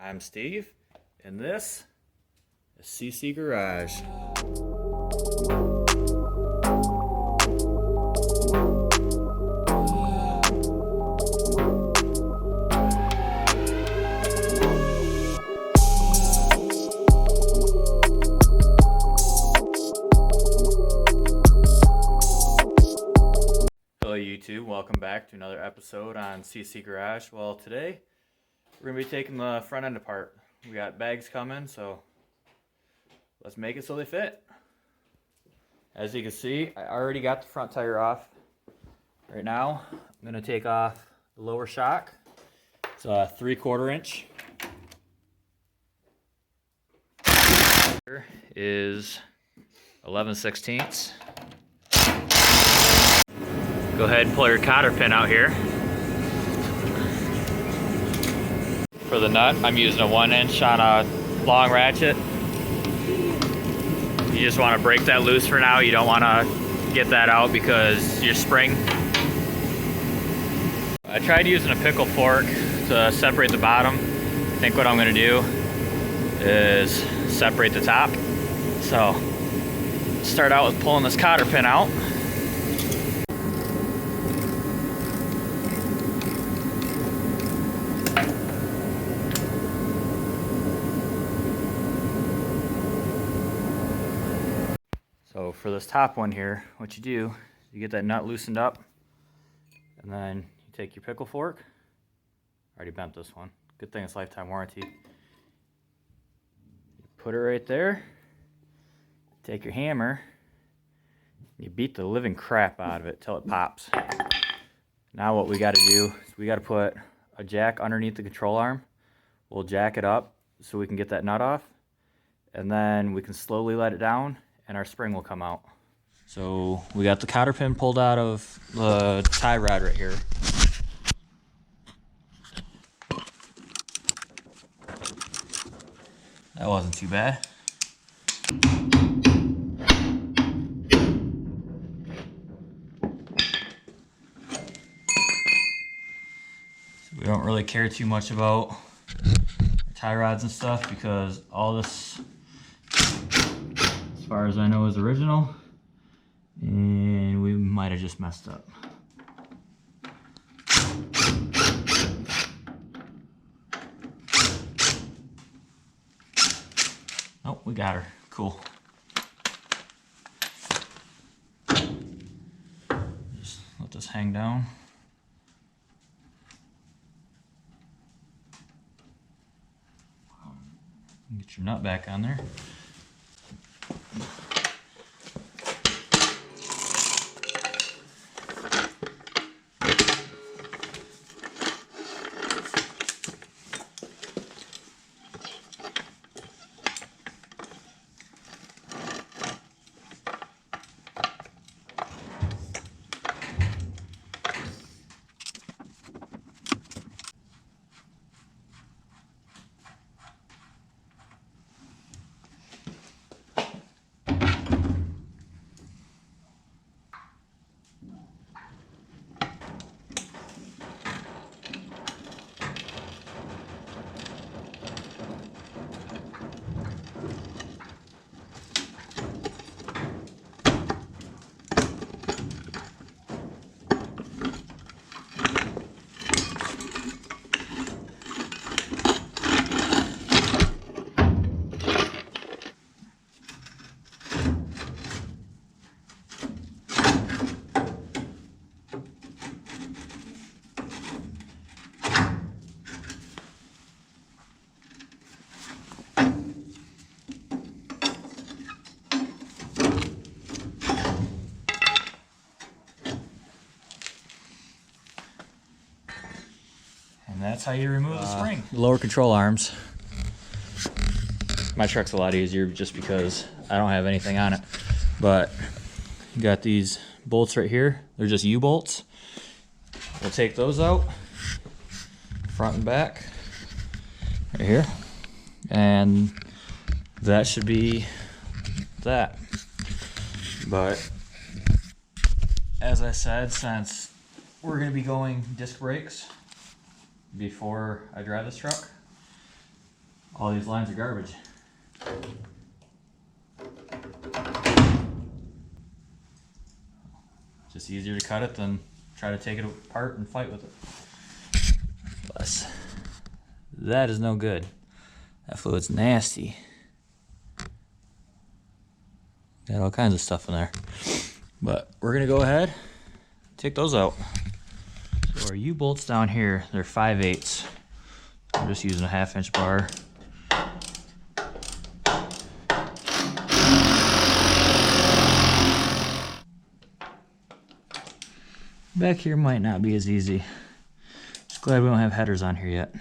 I'm Steve, and this is CC Garage. Hello YouTube, welcome back to another episode on CC Garage. Well, today we're going to be taking the front end apart. We got bags coming, so let's make it so they fit. As you can see, I already got the front tire off. Right now, I'm going to take off the lower shock. It's a 3/4 inch. Here is 11/16. Go ahead and pull your cotter pin out here. For the nut, I'm using a 1 inch on a long ratchet. You just want to break that loose for now. You don't want to get that out because your spring. I tried using a pickle fork to separate the bottom. I think what I'm going to do is separate the top. So, start out with pulling this cotter pin out. So for this top one here, what you do, you get that nut loosened up, and then you take your pickle fork. I already bent this one. Good thing it's lifetime warranty. You put it right there. Take your hammer. You beat the living crap out of it till it pops. Now what we got to do is we got to put a jack underneath the control arm. We'll jack it up so we can get that nut off, and then we can slowly let it down, and our spring will come out. So we got the cotter pin pulled out of the tie rod right here. That wasn't too bad. So we don't really care too much about tie rods and stuff because all this, as far as I know, is original, and we might have just messed up. Oh, we got her. Cool. Just let this hang down. Get your nut back on there. That's how you remove the spring. Lower control arms. My truck's a lot easier just because I don't have anything on it. But you got these bolts right here. They're just U-bolts. We'll take those out, front and back, right here. And that should be that. But as I said, since we're going to be going disc brakes before I drive this truck, All these lines are garbage. Just easier to cut it than try to take it apart and fight with it. Plus, that is no good. That fluid's nasty. Got all kinds of stuff in there. But we're gonna go ahead, take those out. So our U-bolts down here, they're 5/8. I'm just using a 1/2 inch bar. Back here might not be as easy. Just glad we don't have headers on here yet.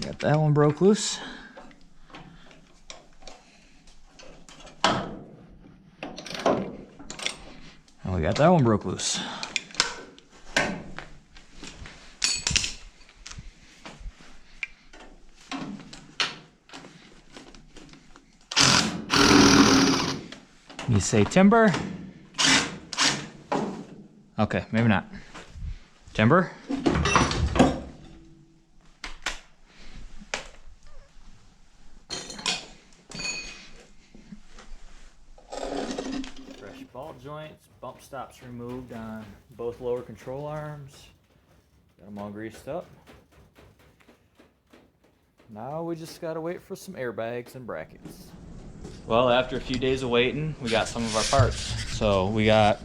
Got that one broke loose. And we got that one broke loose. You say timber? Okay, maybe not. Timber? Fresh ball joints, bump stops removed on both lower control arms. Got them all greased up. Now we just gotta wait for some airbags and brackets. Well, after a few days of waiting, we got some of our parts. So we got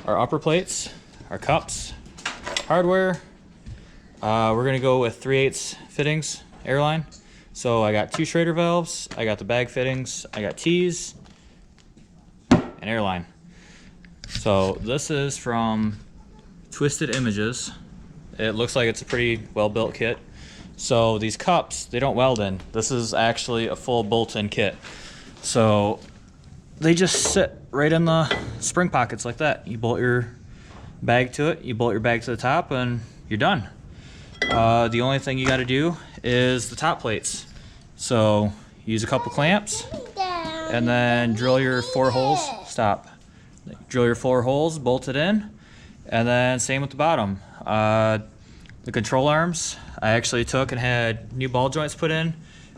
our upper plates, our cups, hardware. We're gonna go with 3/8 fittings, airline. So I got 2 Schrader valves, I got the bag fittings, I got T's, and airline. So this is from Twisted Images. It looks like it's a pretty well-built kit. So these cups, they don't weld in. This is actually a full bolt-in kit. So they just sit right in the spring pockets like that. You bolt your bag to it, you bolt your bag to the top, and you're done. The only thing you got to do is the top plates. So use a couple clamps and then drill your 4 holes. Stop. Drill your 4 holes, bolt it in, and then same with the bottom. The control arms, I actually took and had new ball joints put in.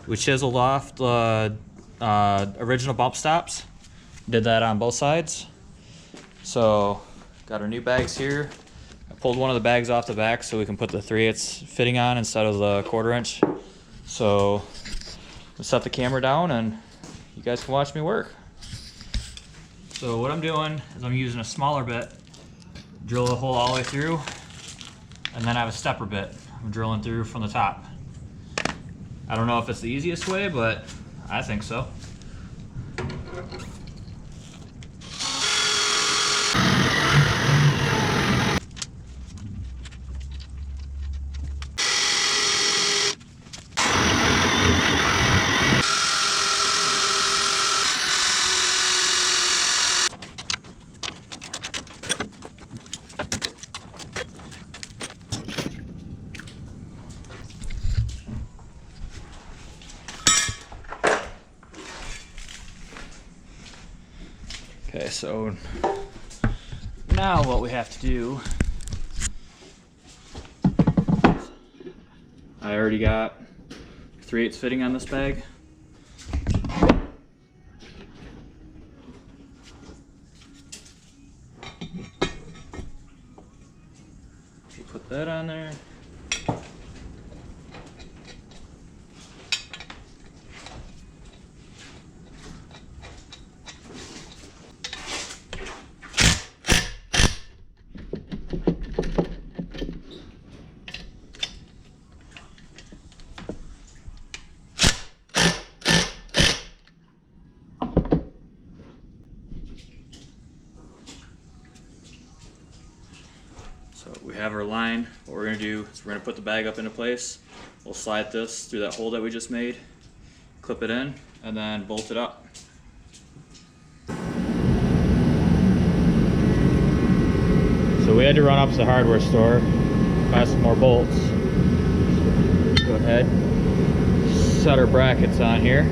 We chiseled off the original bump stops. Did that on both sides. So got our new bags here. I pulled one of the bags off the back so we can put the 3/8 fitting on instead of the 1/4 inch. So we'll set the camera down and you guys can watch me work. So what I'm doing is I'm using a smaller bit, drill the hole all the way through, and then I have a stepper bit. I'm drilling through from the top. I don't know if it's the easiest way, but I think so. Okay, so now what we have to do, I already got 3/8 fitting on this bag. You put that on there. So we have our line. What we're gonna do is we're gonna put the bag up into place. We'll slide this through that hole that we just made, clip it in, and then bolt it up. So we had to run up to the hardware store, buy some more bolts. Go ahead, set our brackets on here.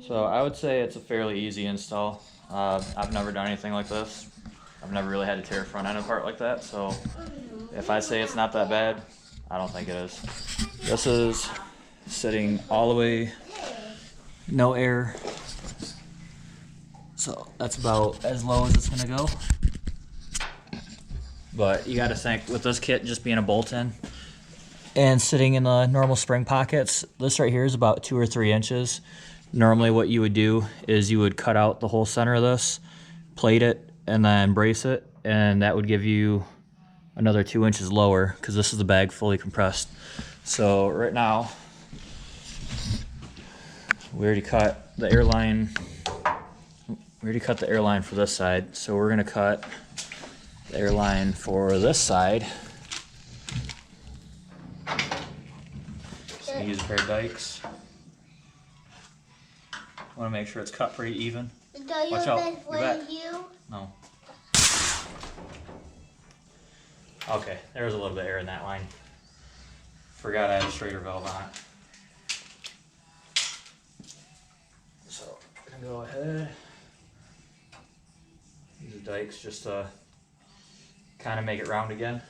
So I would say it's a fairly easy install. I've never done anything like this. I've never really had to tear a front end apart like that, so if I say it's not that bad, I don't think it is. This is sitting all the way, no air, so that's about as low as it's gonna go. But you gotta think, with this kit just being a bolt-in and sitting in the normal spring pockets, this right here is about 2 or 3 inches. Normally what you would do is you would cut out the whole center of this, plate it, and then brace it, and that would give you another 2 inches lower, because this is the bag fully compressed. So right now, we already cut the airline. We already cut the airline for this side, so we're gonna cut the airline for this side. So use a pair of dikes. Want to make sure it's cut pretty even. Watch out. No. Okay, there was a little bit of air in that line. Forgot I had a straighter valve on it. So I'm gonna go ahead. Use the dikes just to kind of make it round again.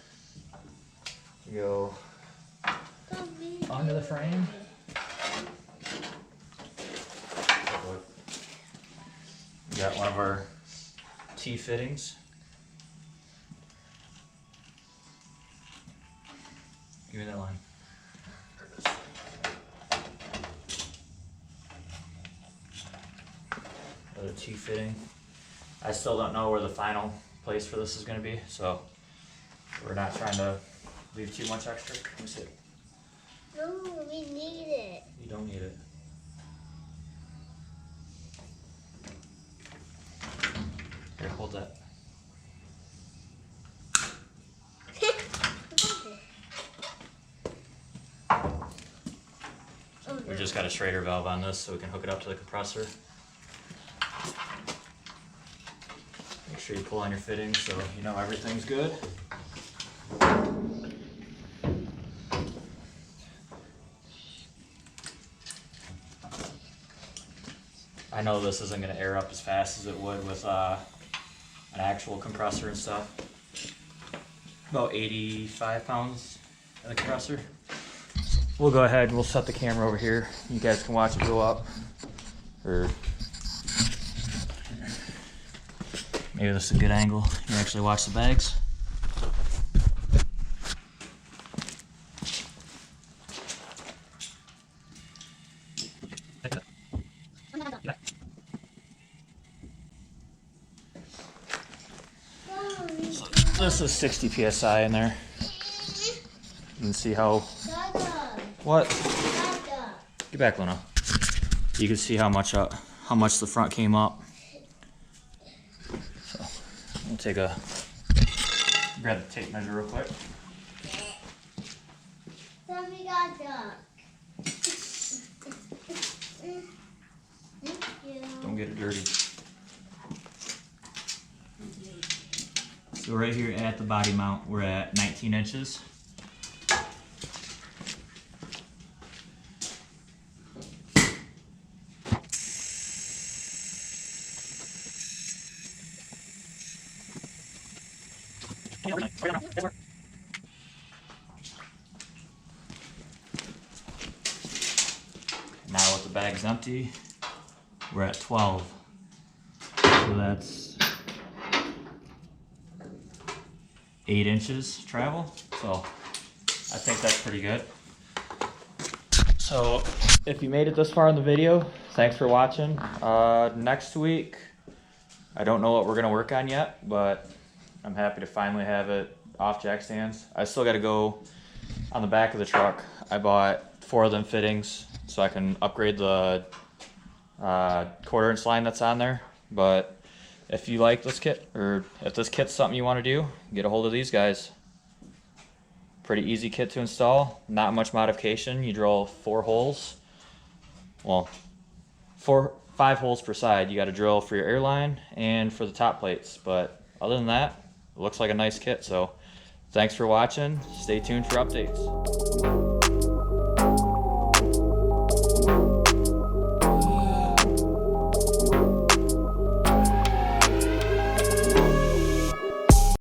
Go onto the frame. We got one of our T fittings. Give me that line. There it is. Another T fitting. I still don't know where the final place for this is going to be, so we're not trying to leave too much extra. Let me see. No, we need it. You don't need it. Here, hold that. We just got a Schrader valve on this so we can hook it up to the compressor. Make sure you pull on your fittings so you know everything's good. I know this isn't going to air up as fast as it would with an actual compressor and stuff. About 85 pounds in the compressor. We'll go ahead and we'll set the camera over here. You guys can watch it go up. Or maybe this is a good angle. You can actually watch the bags. So this is 60 psi in there. You can see how. What? Get back, Luna. You can see how much the front came up. So we'll take a grab the tape measure real quick. Mommy got duck. Don't get it dirty. So right here at the body mount, we're at 19 inches. Now with the bags empty, we're at 12. So that's 8 inches travel. So I think that's pretty good. So if you made it this far in the video, thanks for watching. Next week, I don't know what we're gonna work on yet, but I'm happy to finally have it off jack stands. I still got to go on the back of the truck. I bought 4 of them fittings so I can upgrade the 1/4-inch line that's on there. But if you like this kit, or if this kit's something you want to do, get a hold of these guys. Pretty easy kit to install, not much modification. You drill 4 holes. Well, 5 holes per side. You got to drill for your airline and for the top plates. But other than that, it looks like a nice kit. So thanks for watching. Stay tuned for updates.